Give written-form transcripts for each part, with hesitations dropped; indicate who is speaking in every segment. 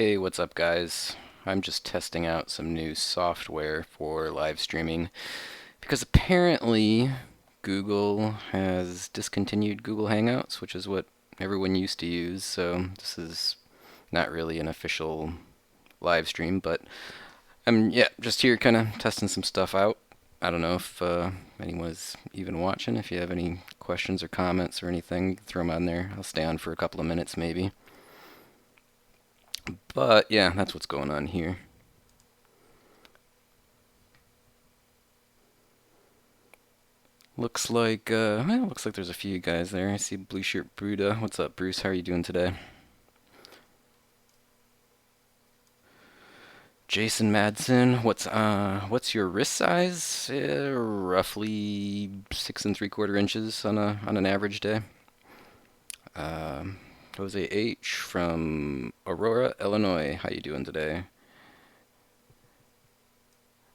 Speaker 1: Hey, what's up, guys? I'm just testing out some new software for live streaming because apparently Google has discontinued Google Hangouts, which is what everyone used to use. So this is not really an official live stream, but I'm just here kind of testing some stuff out. I don't know if anyone's even watching. If you have any questions or comments or anything, throw them on there. I'll stay on for a couple of minutes maybe. But yeah, that's what's going on here. Looks like there's a few guys there. I see Blue Shirt Bruda. What's up, Bruce? How are you doing today? Jason Madsen, what's your wrist size? Roughly 6 3/4 inches on an average day. Um, Jose H from Aurora, Illinois. How you doing today?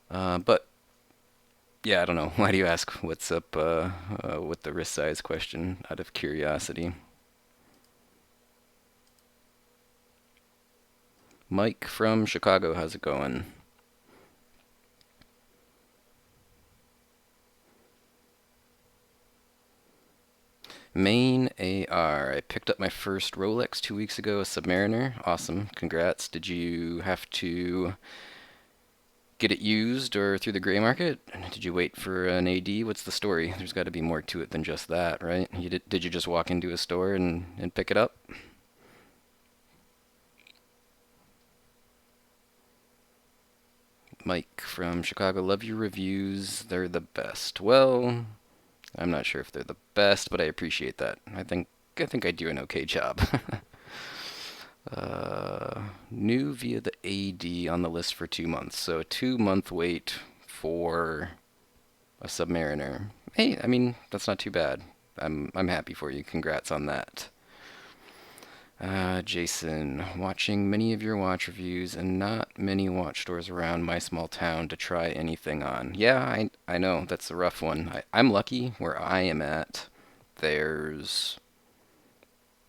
Speaker 1: But yeah, I don't know. Why do you ask? What's up with the wrist size question? Out of curiosity. Mike from Chicago, how's it going? Main AR. I picked up my first Rolex 2 weeks ago, a Submariner. Awesome. Congrats. Did you have to get it used or through the gray market? Did you wait for an AD? What's the story? There's got to be more to it than just that, right? Did you just walk into a store and pick it up? Mike from Chicago, love your reviews. They're the best. Well, I'm not sure if they're the best, but I appreciate that. I think I do an okay job. New via the AD on the list for 2 months. So a 2 month wait for a Submariner. Hey, I mean, that's not too bad. I'm happy for you. Congrats on that. Jason, watching many of your watch reviews and not many watch stores around my small town to try anything on. Yeah, I know, that's a rough one. I'm lucky where I am at. There's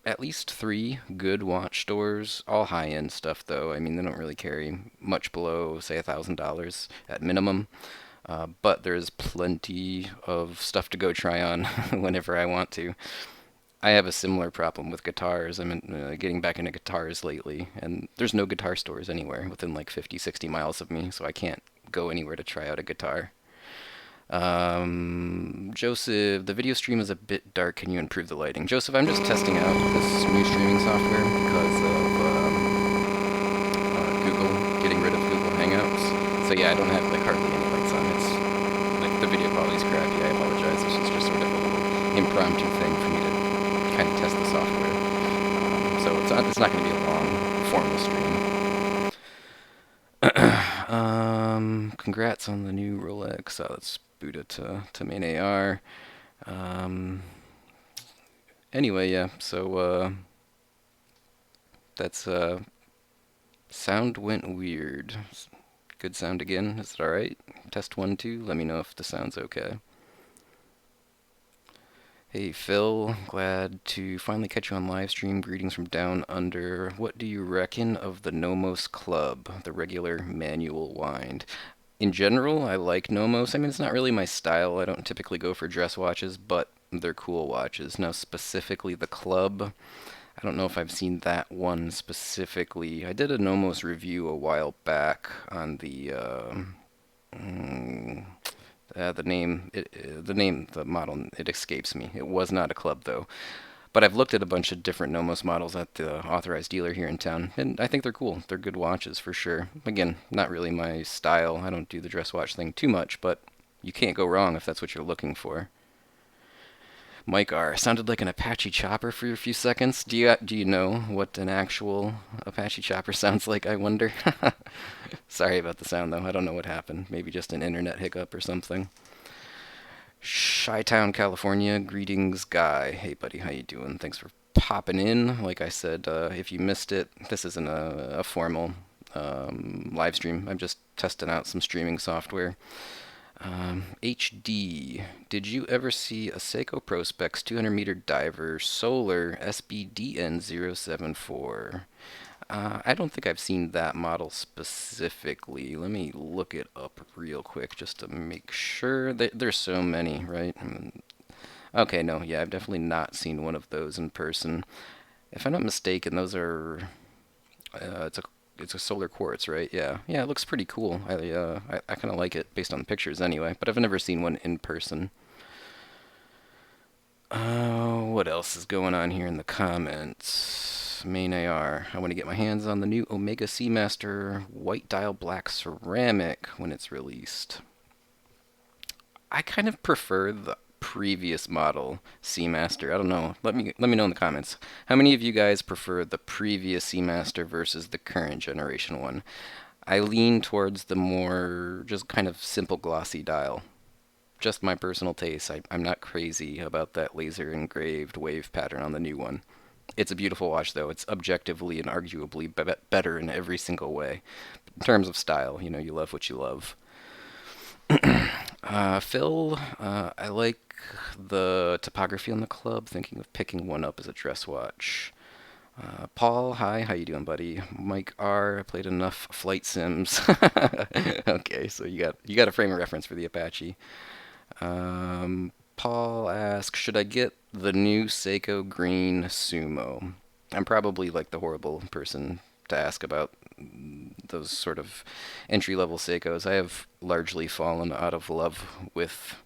Speaker 1: at least three good watch stores, all high-end stuff though. I mean, they don't really carry much below, say, $1,000 at minimum. But there's plenty of stuff to go try on whenever I want to. I have a similar problem with guitars. Getting back into guitars lately, and there's no guitar stores anywhere within like 50, 60 miles of me, so I can't go anywhere to try out a guitar. Joseph, the video stream is a bit dark. Can you improve the lighting? Joseph, I'm just testing out this new streaming software because of Google getting rid of Google Hangouts. So yeah, I don't have like hardly any lights on. It's like the video quality's crappy. I apologize. This is just sort of a little impromptu thing for me to kind of test the software. So it's not going to be a long formal stream. Congrats on the new Rolex. Let's boot it to main AR. Um, anyway, yeah. So that's sound went weird. Good sound again. Is it all right? Test 1 2. Let me know if the sound's okay. Hey Phil, glad to finally catch you on live stream. Greetings from down under. What do you reckon of the Nomos Club, the regular manual wind? In general, I like Nomos. I mean, it's not really my style. I don't typically go for dress watches, but they're cool watches. Now, specifically the Club, I don't know if I've seen that one specifically. I did a Nomos review a while back on mm, the model, it escapes me. It was not a club though. But I've looked at a bunch of different Nomos models at the authorized dealer here in town, and I think they're cool. They're good watches for sure. Again, not really my style. I don't do the dress watch thing too much, but you can't go wrong if that's what you're looking for. Mike R. Sounded like an Apache chopper for a few seconds. Do you know what an actual Apache chopper sounds like, I wonder? Sorry about the sound though. I don't know what happened. Maybe just an internet hiccup or something. Chi-Town, California. Greetings, Guy. Hey, buddy, how you doing? Thanks for popping in. Like I said, if you missed it, this isn't a formal live stream. I'm just testing out some streaming software. HD. Did you ever see a Seiko Prospex 200-meter diver solar SBDN074? I don't think I've seen that model specifically. Let me look it up real quick just to make sure. There's so many, right? Okay, no, yeah, I've definitely not seen one of those in person. If I'm not mistaken, those are it's a solar quartz, right? Yeah, yeah, it looks pretty cool. I kind of like it based on the pictures anyway, but I've never seen one in person. What else is going on here in the comments? Main AR. I want to get my hands on the new Omega Seamaster white dial black ceramic when it's released. I kind of prefer the previous model Seamaster. I don't know. Let me know in the comments. How many of you guys prefer the previous Seamaster versus the current generation one? I lean towards the more just kind of simple glossy dial. Just my personal taste. I'm not crazy about that laser engraved wave pattern on the new one. It's a beautiful watch, though. It's objectively and arguably better in every single way. In terms of style, you love what you love. Phil, I like the topography on the club, thinking of picking one up as a dress watch. Paul, hi, how you doing, buddy? Mike R, I played enough flight sims. Okay, so you got a frame of reference for the Apache. Paul asks, should I get the new Seiko Green Sumo? I'm probably like the horrible person to ask about those sort of entry level Seikos. I have largely fallen out of love with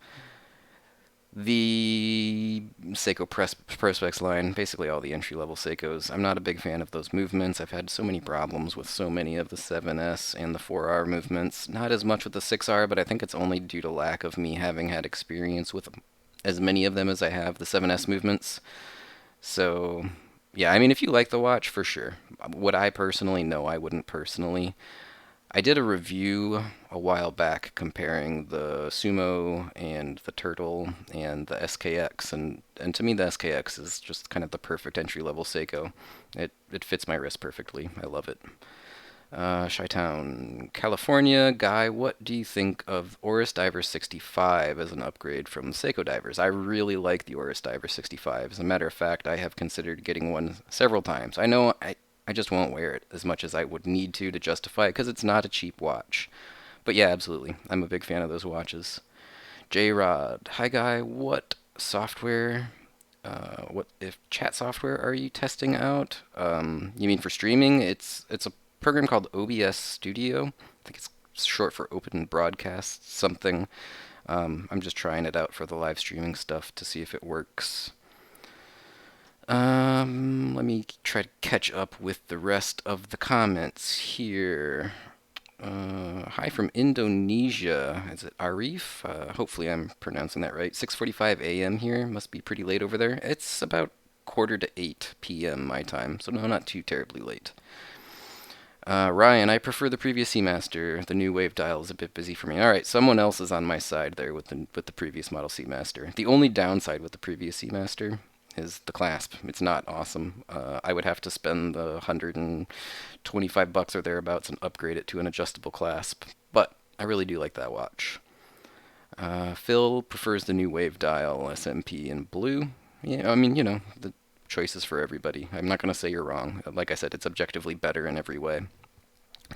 Speaker 1: the Seiko Perspex line, basically all the entry level Seikos. I'm not a big fan of those movements. I've had so many problems with so many of the 7S and the 4R movements. Not as much with the 6R, but I think it's only due to lack of me having had experience with as many of them as I have the 7S movements. So, yeah, I mean, if you like the watch, for sure. Would I personally? No, I wouldn't personally. I did a review a while back comparing the Sumo and the Turtle and the SKX, and to me the SKX is just kind of the perfect entry level Seiko. It fits my wrist perfectly. I love it. Chi-Town, California. Guy, what do you think of Oris Diver 65 as an upgrade from Seiko Divers? I really like the Oris Diver 65. As a matter of fact, I have considered getting one several times. I know I just won't wear it as much as I would need to justify it because it's not a cheap watch. But yeah, absolutely. I'm a big fan of those watches. J-Rod, hi Guy, what software, what if chat software are you testing out? You mean for streaming? It's a program called OBS Studio. I think it's short for Open Broadcast something. I'm just trying it out for the live streaming stuff to see if it works. Let me try to catch up with the rest of the comments here. Hi from Indonesia. Is it Arif? Hopefully I'm pronouncing that right. 6:45 a.m. here. Must be pretty late over there. It's about quarter to 8 p.m. my time, so no, not too terribly late. Ryan, I prefer the previous Seamaster. The new wave dial is a bit busy for me. All right, someone else is on my side there with the previous model Seamaster. The only downside with the previous Seamaster is the clasp. It's not awesome. I would have to spend the $125 or thereabouts and upgrade it to an adjustable clasp. But I really do like that watch. Phil prefers the new wave dial SMP in blue. Yeah, I mean, the choices for everybody. I'm not going to say you're wrong. Like I said, it's objectively better in every way.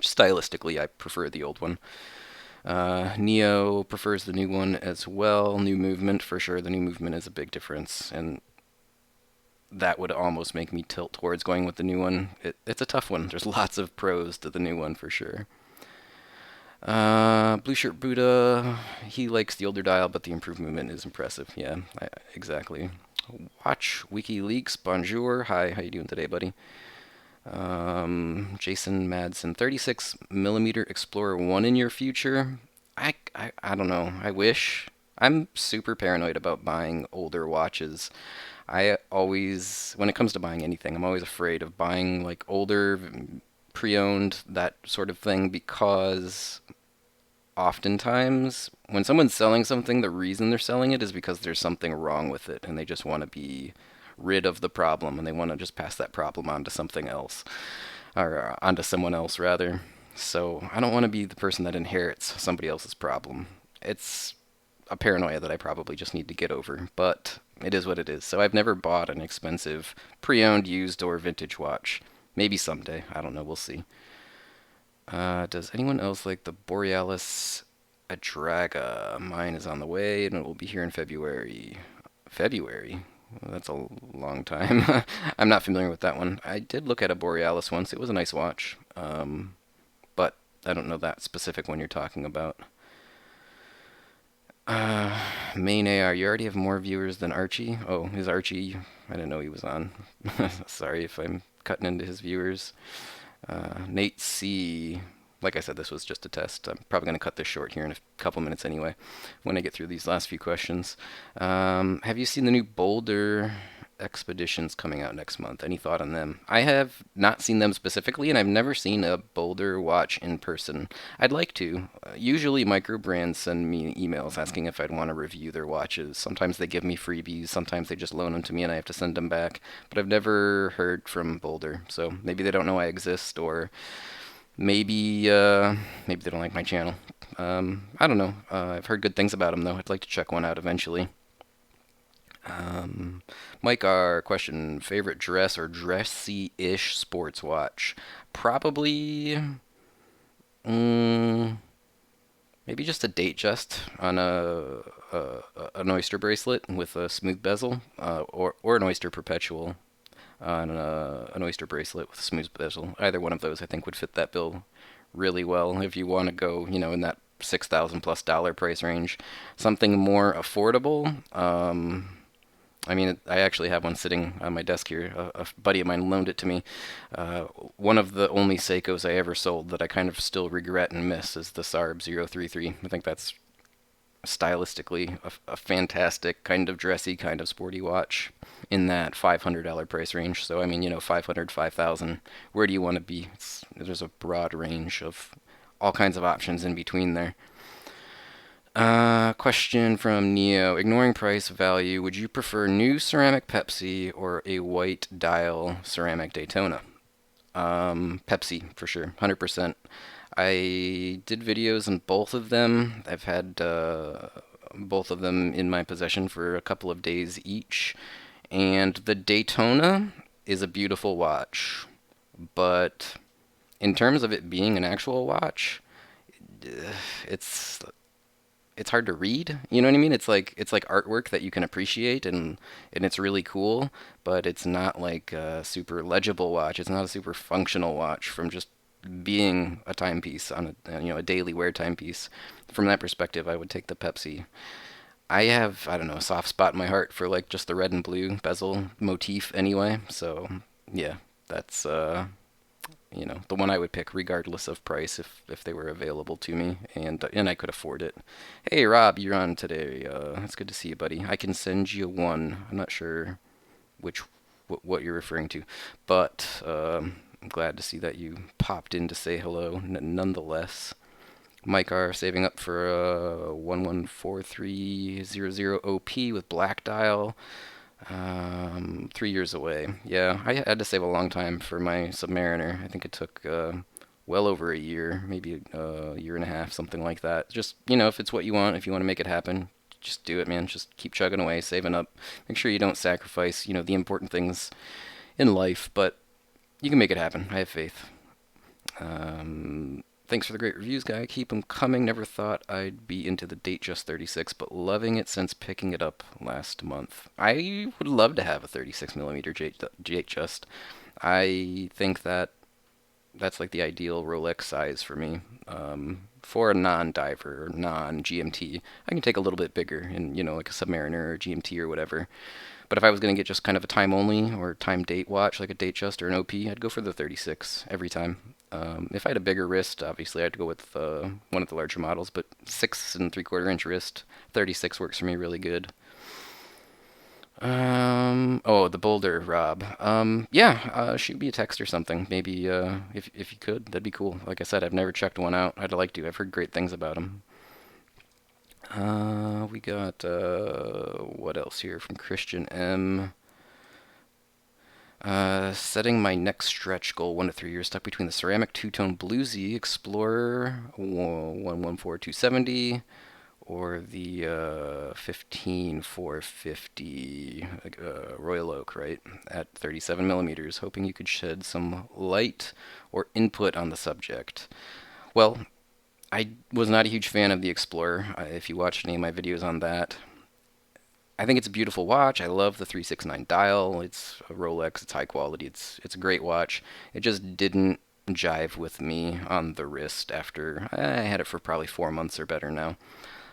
Speaker 1: Stylistically, I prefer the old one. Neo prefers the new one as well. New movement, for sure. The new movement is a big difference, and that would almost make me tilt towards going with the new one. It's a tough one. There's lots of pros to the new one, for sure. Blue Shirt Buddha, he likes the older dial, but the improved movement is impressive. Yeah, exactly. Watch WikiLeaks, bonjour. Hi, how you doing today, buddy? Jason Madsen, 36 millimeter Explorer 1 in your future? I don't know. I wish. I'm super paranoid about buying older watches. I always, when it comes to buying anything, I'm always afraid of buying like older, pre-owned, that sort of thing, because oftentimes when someone's selling something, the reason they're selling it is because there's something wrong with it and they just want to be rid of the problem and they want to just pass that problem on to something else, or onto someone else rather. So I don't want to be the person that inherits somebody else's problem. It's a paranoia that I probably just need to get over, but it is what it is. So I've never bought an expensive pre-owned, used, or vintage watch. Maybe someday. I don't know. We'll see. Does anyone else like the Borealis Adraga? Mine is on the way and it will be here in February. February? Well, that's a long time. I'm not familiar with that one. I did look at a Borealis once. It was a nice watch. But I don't know that specific one you're talking about. Uh, Main AR, you already have more viewers than Archie? Oh, is Archie? I didn't know he was on. Sorry if I'm cutting into his viewers. Nate C. Like I said, this was just a test. I'm probably going to cut this short here in a couple minutes anyway, when I get through these last few questions. Have you seen the new Boulder expeditions coming out next month? Any thought on them? I have not seen them specifically, and I've never seen a Boulder watch in person. I'd like to. Usually, micro brands send me emails asking if I'd want to review their watches. Sometimes they give me freebies, sometimes they just loan them to me and I have to send them back. But I've never heard from Boulder, so maybe they don't know I exist, or maybe they don't like my channel. I don't know. I've heard good things about them though. I'd like to check one out eventually. Mike, our question: favorite dress or dressy-ish sports watch? Probably, mm, maybe just a date just on a an oyster bracelet with a smooth bezel, or an oyster perpetual on an oyster bracelet with a smooth bezel. Either one of those, I think, would fit that bill really well. If you want to go, in that $6,000+ price range, something more affordable. I mean, I actually have one sitting on my desk here. A buddy of mine loaned it to me. Uh, One of the only Seikos I ever sold that I kind of still regret and miss is the SARB 033. I think that's stylistically a fantastic kind of dressy, kind of sporty watch in that $500 price range. So, I mean, 500, 5,000. Where do you want to be? There's a broad range of all kinds of options in between there. Question from Neo. Ignoring price value, would you prefer new ceramic Pepsi or a white dial ceramic Daytona? Pepsi for sure, 100%. I did videos on both of them. I've had both of them in my possession for a couple of days each. And the Daytona is a beautiful watch, but in terms of it being an actual watch, it's it's hard to read. You know what I mean? It's like artwork that you can appreciate and it's really cool, but it's not like a super legible watch. It's not a super functional watch from just being a timepiece on a daily wear timepiece. From that perspective, I would take the Pepsi. I have, I don't know, a soft spot in my heart for like just the red and blue bezel motif anyway. So, yeah, that's the one I would pick regardless of price if they were available to me and I could afford it. Hey Rob, you're on today. It's good to see you, buddy. I can send you one. I'm not sure which what you're referring to, but I'm glad to see that you popped in to say hello nonetheless. Mike R saving up for a 114300 OP with black dial. 3 years away. Yeah, I had to save a long time for my Submariner. I think it took well over a year, maybe a year and a half, something like that. Just, if it's what you want, if you want to make it happen, just do it, man. Just keep chugging away, saving up. Make sure you don't sacrifice, the important things in life, but you can make it happen. I have faith. Thanks for the great reviews, guy. Keep them coming. Never thought I'd be into the Datejust 36, but loving it since picking it up last month. I would love to have a 36 millimeter Datejust. I think that's like the ideal Rolex size for me. For a non-diver or non-GMT, I can take a little bit bigger in, like a Submariner or GMT or whatever. But if I was going to get just kind of a time only or time date watch, like a Datejust or an OP, I'd go for the 36 every time. If I had a bigger wrist, obviously I'd go with one of the larger models, but 6 3/4 inch wrist, 36 works for me really good. Oh, the Boulder, Rob. Yeah, shoot me a text or something. Maybe, if you could, that'd be cool. Like I said, I've never checked one out. I'd like to. I've heard great things about them. We got, what else here from Christian M. Setting my next stretch goal 1 to 3 years, stuck between the ceramic two-tone bluesy Explorer 114270 or the 15450 Royal Oak, right, at 37 millimeters, hoping you could shed some light or input on the subject. Well, I was not a huge fan of the Explorer. If you watched any of my videos on that, I think it's a beautiful watch. I love the 369 dial. It's a Rolex. It's high quality. It's a great watch. It just didn't jive with me on the wrist after I had it for probably 4 months or better now.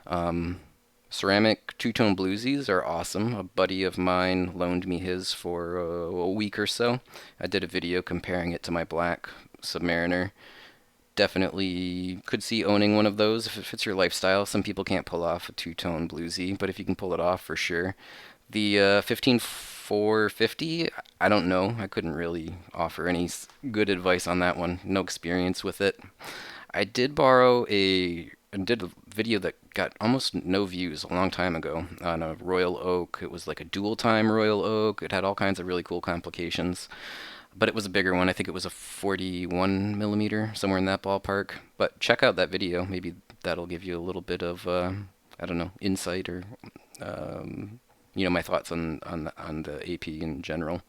Speaker 1: Um, Ceramic two-tone bluesies are awesome. A buddy of mine loaned me his for a week or so. I did a video comparing it to my black Submariner. Definitely could see owning one of those if it fits your lifestyle. Some people can't pull off a two-tone bluesy, but if you can pull it off, for sure. The 15450, I don't know. I couldn't really offer any good advice on that one. No experience with it. I did borrow did a video that got almost no views a long time ago on a Royal Oak. It was like a dual time Royal Oak. It had all kinds of really cool complications, but it was a bigger one. I think it was a 41 millimeter, somewhere in that ballpark. But check out that video. Maybe that'll give you a little bit of, I don't know, insight or, um, my thoughts on the AP in general.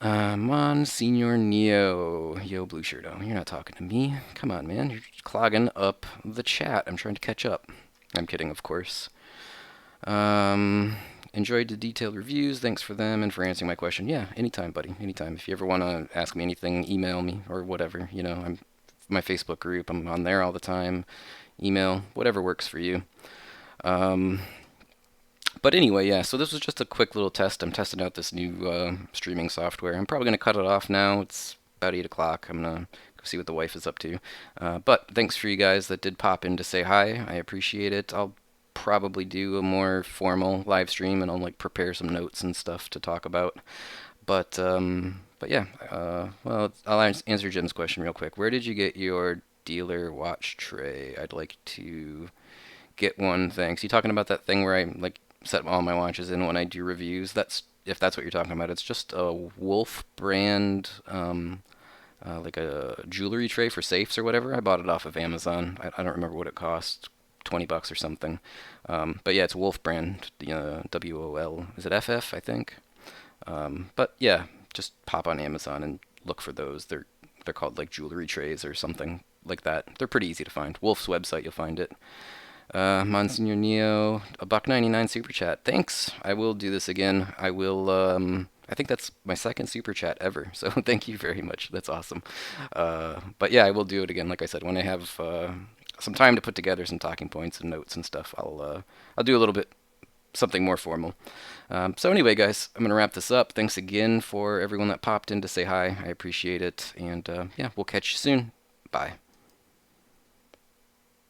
Speaker 1: Monsignor Neo. Yo, Blue Shirto. You're not talking to me. Come on, man. You're clogging up the chat. I'm trying to catch up. I'm kidding, of course. Um, Enjoyed the detailed reviews. Thanks for them and for answering my question. Yeah, anytime, buddy. Anytime. If you ever want to ask me anything, email me or whatever. I'm my Facebook group. I'm on there all the time. Email, whatever works for you. Um, but anyway, yeah, so this was just a quick little test. I'm testing out this new streaming software. I'm probably going to cut it off now. It's about 8 o'clock. I'm going to go see what the wife is up to. But thanks for you guys that did pop in to say hi. I appreciate it. I'll probably do a more formal live stream and I'll like prepare some notes and stuff to talk about. But yeah, well, I'll answer Jim's question real quick. Where did you get your dealer watch tray? I'd like to get one. Thanks. You talking about that thing where I like set all my watches in when I do reviews? That's if that's what you're talking about. It's just a Wolf brand, like a jewelry tray for safes or whatever. I bought it off of Amazon. I don't remember what it cost. $20 or something. But yeah, it's Wolf brand. WOL. Is it FF? I think. But yeah, just pop on Amazon and look for those. They're called like jewelry trays or something like that. They're pretty easy to find. Wolf's website, you'll find it. Monsignor Neo, a $1.99 super chat. Thanks. I will do this again. I will. I think that's my second super chat ever. So thank you very much. That's awesome. But yeah, I will do it again. Like I said, when I have some time to put together some talking points and notes and stuff, I'll do a little bit something more formal. So anyway, guys, I'm gonna wrap this up. Thanks again for everyone that popped in to say hi. I appreciate it, and yeah, we'll catch you soon. Bye.